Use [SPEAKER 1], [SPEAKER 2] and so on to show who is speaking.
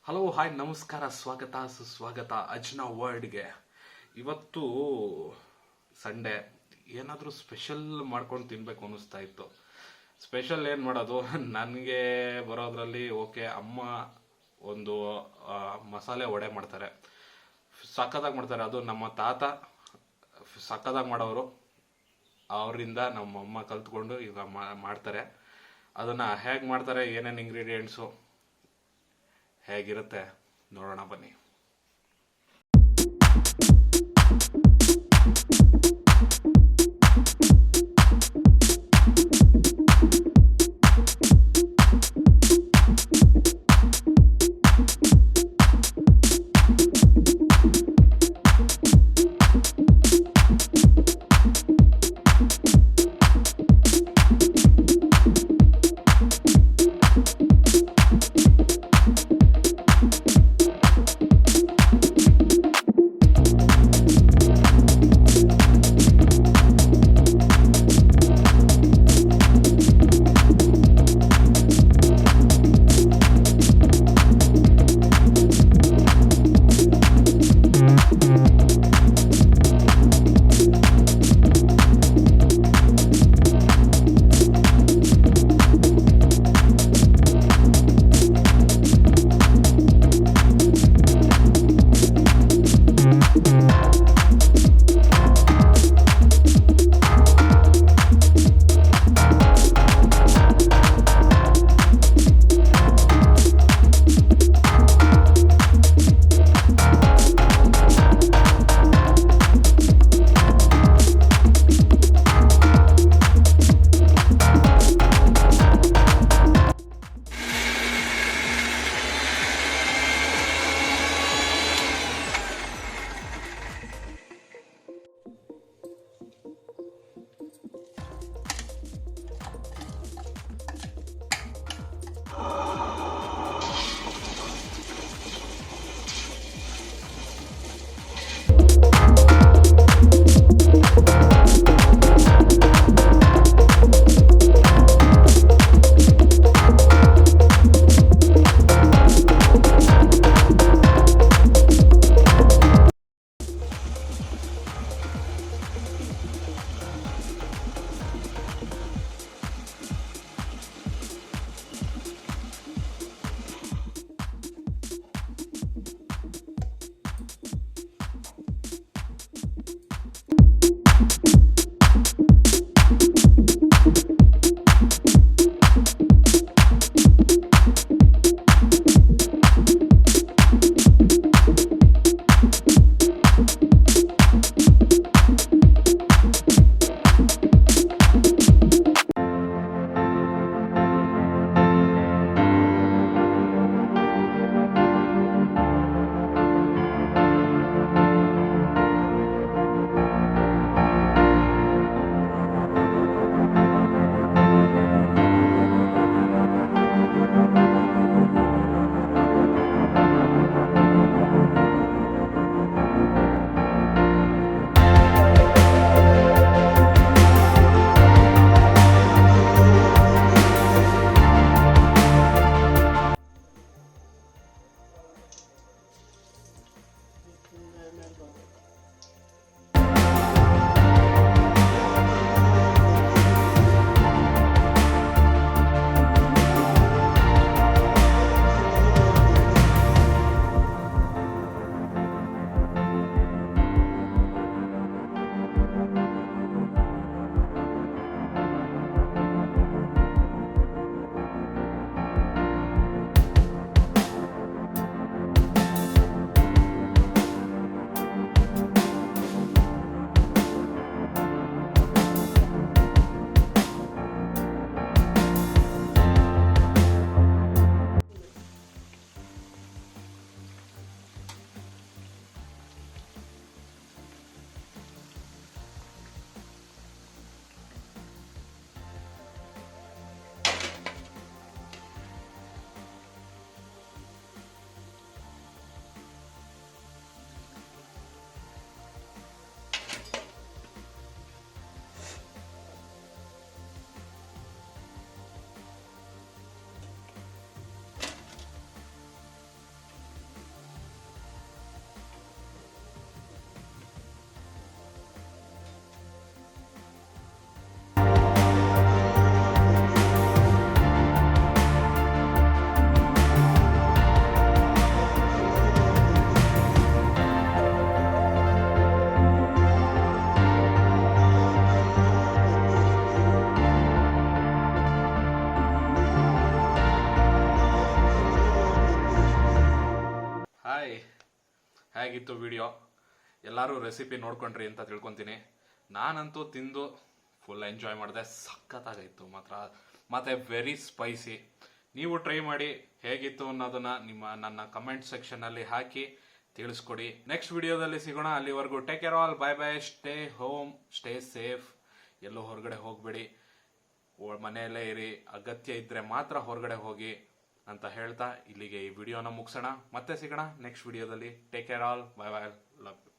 [SPEAKER 1] Hello hi ನಮಸ್ಕಾರ, ಸ್ವಾಗತ ಸುಸ್ವಾಗತ ಅಜ್ನಾ ವರ್ಡ್ಗೆ. ಇವತ್ತು ಸಂಡೇ, ಏನಾದರೂ ಸ್ಪೆಷಲ್ ಮಾಡ್ಕೊಂಡು ತಿನ್ನಬೇಕು ಅನ್ನಿಸ್ತಾ ಇತ್ತು. ಸ್ಪೆಷಲ್ ಏನು ಮಾಡೋದು, ನನಗೆ ಬರೋದ್ರಲ್ಲಿ ಓಕೆ, ಅಮ್ಮ ಒಂದು ಮಸಾಲೆ ವಡೆ ಮಾಡ್ತಾರೆ, ಸಕ್ಕತ್ತಾಗಿ ಮಾಡ್ತಾರೆ. ಅದು ನಮ್ಮ ತಾತ ಸಕ್ಕತ್ತಾಗಿ ಮಾಡೋರು, ಅವರಿಂದ ನಮ್ಮಮ್ಮ ಕಲ್ತ್ಕೊಂಡು ಈಗ ಮಾಡ್ತಾರೆ. ಅದನ್ನು ಹೇಗೆ ಮಾಡ್ತಾರೆ, ಏನೇನು ಇಂಗ್ರೀಡಿಯೆಂಟ್ಸು ಹೇಗಿರುತ್ತೆ ನೋಡೋಣ ಬನ್ನಿ. ಹೇಗಿತ್ತು ವಿಡಿಯೋ, ಎಲ್ಲರೂ ರೆಸಿಪಿ ನೋಡ್ಕೊಂಡ್ರಿ ಅಂತ ತಿಳ್ಕೊತೀನಿ. ನಾನಂತೂ ತಿಂದು ಫುಲ್ ಎಂಜಾಯ್ ಮಾಡಿದೆ, ಸಖತ್ತಾಗಿತ್ತು ಮಾತ್ರ, ಮತ್ತೆ ವೆರಿ ಸ್ಪೈಸಿ. ನೀವು ಟ್ರೈ ಮಾಡಿ ಹೇಗಿತ್ತು ಅನ್ನೋದನ್ನ ನನ್ನ ಕಮೆಂಟ್ ಸೆಕ್ಷನ್ ಅಲ್ಲಿ ಹಾಕಿ ತಿಳಿಸ್ಕೊಡಿ. ನೆಕ್ಸ್ಟ್ ವಿಡಿಯೋದಲ್ಲಿ ಸಿಗೋಣ. ಅಲ್ಲಿವರೆಗೂ take care all, bye bye, stay home, stay safe, ಎಲ್ಲೋ ಹೊರಗಡೆ ಹೋಗ್ಬೇಡಿ, ಮನೆಯಲ್ಲೇ ಇರಿ, ಅಗತ್ಯ ಇದ್ರೆ ಮಾತ್ರ ಹೊರಗಡೆ ಹೋಗಿ ಅಂತ ಹೇಳ್ತಾ ಇಲ್ಲಿಗೆ ಈ ವಿಡಿಯೋನ ಮುಗಿಸೋಣ. ಮತ್ತೆ ಸಿಗೋಣ ನೆಕ್ಸ್ಟ್ ವಿಡಿಯೋದಲ್ಲಿ. Take care all, bye bye, love you.